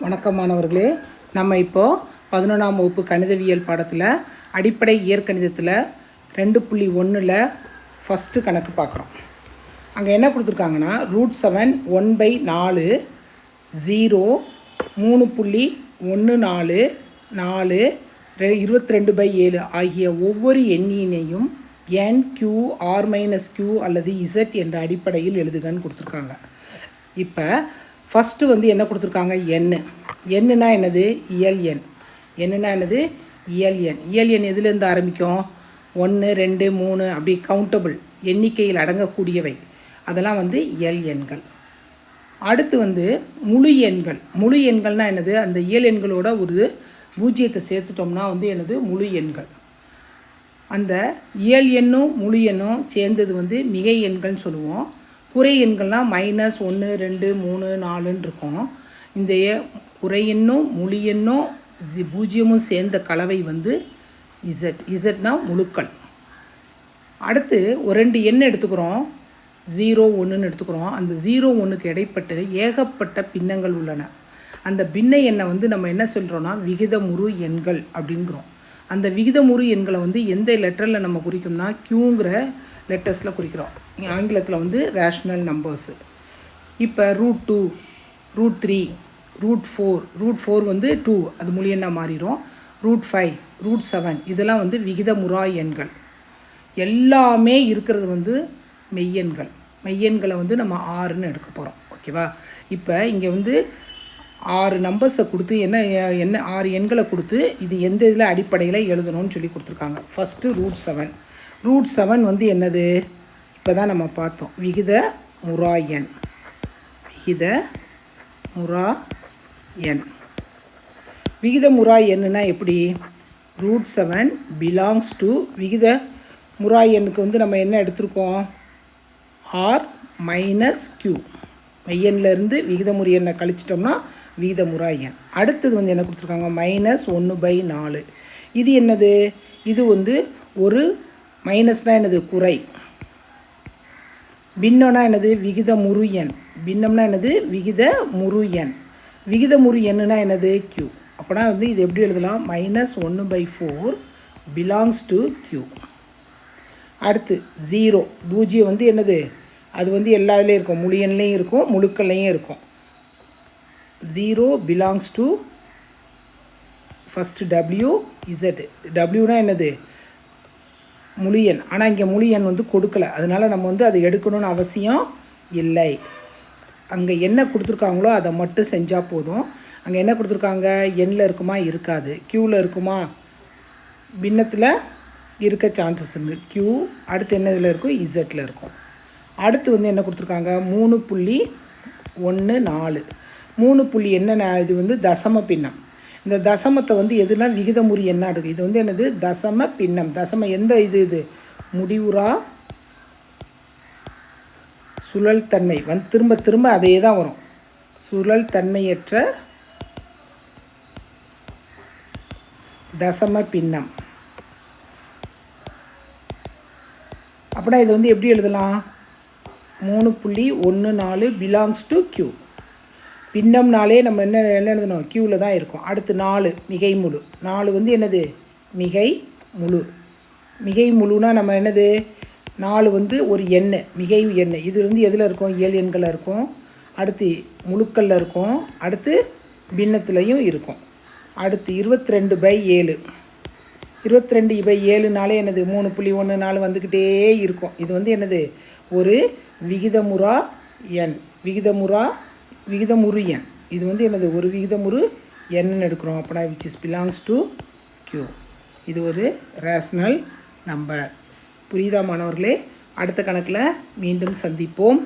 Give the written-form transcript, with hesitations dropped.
வணக்கம் மாணவர்களே, நம்ம இப்போது 11ஆம் வகுப்பு கணிதவியல் பாடத்தில் அடிப்படை இயற்கணிதத்தில் 2.1ல் ஃபஸ்ட்டு கணக்கு பார்க்குறோம். அங்கே என்ன கொடுத்துருக்காங்கன்னா √7 1/4 0 3.14 4 22/7 ஆகிய ஒவ்வொரு எண்ணினையும் n q r - q அல்லது z என்ற அடிப்படையில் எழுதுகன்னு கொடுத்துருக்காங்க. இப்போ ஃபஸ்ட்டு என்ன கொடுத்துருக்காங்க, எண்ணுனா என்னது, இயல் எண். என்னன்னா என்னது, இயல் எண். இயல் எண் எதுலேருந்து ஆரம்பிக்கும், 1 2 3 அப்படி கவுண்டபிள் எண்ணிக்கையில் அடங்கக்கூடியவை, அதெல்லாம் இயல் எண்கள். அடுத்து முழு எண்கள். முழு எண்கள்னால் என்னது, அந்த இயல் எண்களோட ஒரு பூஜ்ஜியத்தை சேர்த்துட்டோம்னா என்னது முழு எண்கள். அந்த இயல் எண்ணும் முழு எண்ணும் சேர்ந்தது மிகை எண்கள்னு சொல்லுவோம். குறை எண்கள்னால் -1 2 3 4ன்னு இருக்கும். இந்த குறை எண்ணும் முழு எண்ணும் பூஜ்ஜியமும் சேர்ந்த கலவை இசட்னா முழுக்கள். அடுத்து ஒரு 2 எண் எடுத்துக்கிறோம், 0 1ன்னு எடுத்துக்கிறோம். அந்த 0 1க்கு இடைப்பட்டு ஏகப்பட்ட பின்னங்கள் உள்ளன. அந்த பின்ன எண்ணை நம்ம என்ன சொல்கிறோன்னா விகிதமுறு எண்கள் அப்படிங்கிறோம். அந்த விகிதமுறு எண்களை எந்த லெட்டரில் நம்ம குறிக்கோம்னா க்யூங்கிற லெட்டர்ஸில் குறிக்கிறோம். ஆங்கிலத்தில் ரேஷ்னல் நம்பர்ஸு. இப்போ √2 √3 √4 √4 2 அது முழு எண்ணாக மாறிடும். √5 √7 இதெல்லாம் விகிதமுறா எண்கள். எல்லாமே இருக்கிறது மெய்யெண்கள். மெய்யெண்களை நம்ம 6ன்னு எடுக்க போகிறோம். ஓகேவா? இப்போ இங்கே 6 நம்பர்ஸை கொடுத்து என்ன 6 எண்களை கொடுத்து இது எந்த இதில் அடிப்படையில் எழுதணும்னு சொல்லி கொடுத்துருக்காங்க. ஃபஸ்ட்டு √7. √7 என்னது, இப்போ தான் நம்ம பார்த்தோம், விகித முறா எண். விகித முறா எண். விகித முறா எண்ணுனா எப்படி, √7 பிலாங்ஸ் டு விகித முறா எண்ணுக்கு நம்ம என்ன எடுத்திருக்கோம், r - q. மெய்யெண்ணிலேருந்து விகிதமுறு எண்ணை கழிச்சிட்டோம்னா விகிதமுறா எண். அடுத்தது என்ன கொடுத்துருக்காங்க, -1/4. இது என்னது, இது ஒரு மைனஸ்னால் என்னது, குறை. பின்னம்னா என்னது, விகிதமுறு எண். பின்னம்னா என்னது, விகிதமுறு எண். விகிதமுறு எண்ணுனா என்னது, q. அப்போனா இது எப்படி எழுதலாம், -1/4 பிலாங்ஸ் டு q. அடுத்து 0 பூஜ்ஜியம் என்னது, அது எல்லாத்துலேயும் இருக்கும், முழு எண்லேயும் இருக்கும் முழுக்கள்லையும் இருக்கும். 0 belongs to first w z. wனா என்னது, முழு எண். ஆனால் இங்கே முழு எண் கொடுக்கலை, அதனால் நம்ம அதை எடுக்கணும்னு அவசியம் இல்லை. அங்கே என்ன கொடுத்துருக்காங்களோ அதை மட்டும் செஞ்சால் போதும். அங்கே என்ன கொடுத்துருக்காங்க, எண்ணில் இருக்குமா, இருக்காது. க்யூவில் இருக்குமா, பின்னத்தில் இருக்க சான்சஸ் இருக்குது, க்யூ. அடுத்து என்ன இதில் இருக்கும், இசட்டில் இருக்கும். அடுத்து என்ன கொடுத்துருக்காங்க, 3.14. 3 என்ன, இது தசம பின்னம். இந்த தசமத்தை எதுனா விகிதமுறு எண்ணா இருக்குது. இது என்னது, தசம பின்னம். தசம எந்த இது முடிவுறா சுழல் தன்மை திரும்ப திரும்ப அதே தான் வரும். சுழல் தன்மையற்ற தசம பின்னம். அப்படின்னா இது எப்படி எழுதலாம், 3.14 பிலாங்ஸ் டு q. பின்னம்னாலே நம்ம என்ன எழுதணும், க்யூவில் தான் இருக்கும். அடுத்து 4 மிகை முழு. 4 என்னது, மிகை முழு. மிகை முழுனா நம்ம என்னது, 4 ஒரு எண், மிகை எண். இது எதில் இருக்கும், இயல் எண்களில் இருக்கும். அடுத்து முழுக்களில் இருக்கும். அடுத்து பின்னத்துலேயும் இருக்கும். அடுத்து 22/7. 22/7னாலே என்னது, 3.14 வந்துக்கிட்டே இருக்கும். இது என்னது, ஒரு விகிதமுறா எண். விகிதமுறு எண். இது என்னது, ஒரு விகிதமுறு எண்ணுன்னு எடுக்கிறோம். அப்படின்னா which is belongs to q. இது ஒரு ரேஷ்னல் நம்பர். புரியுதா மாணவர்களே? அடுத்த கணக்கில் மீண்டும் சந்திப்போம்.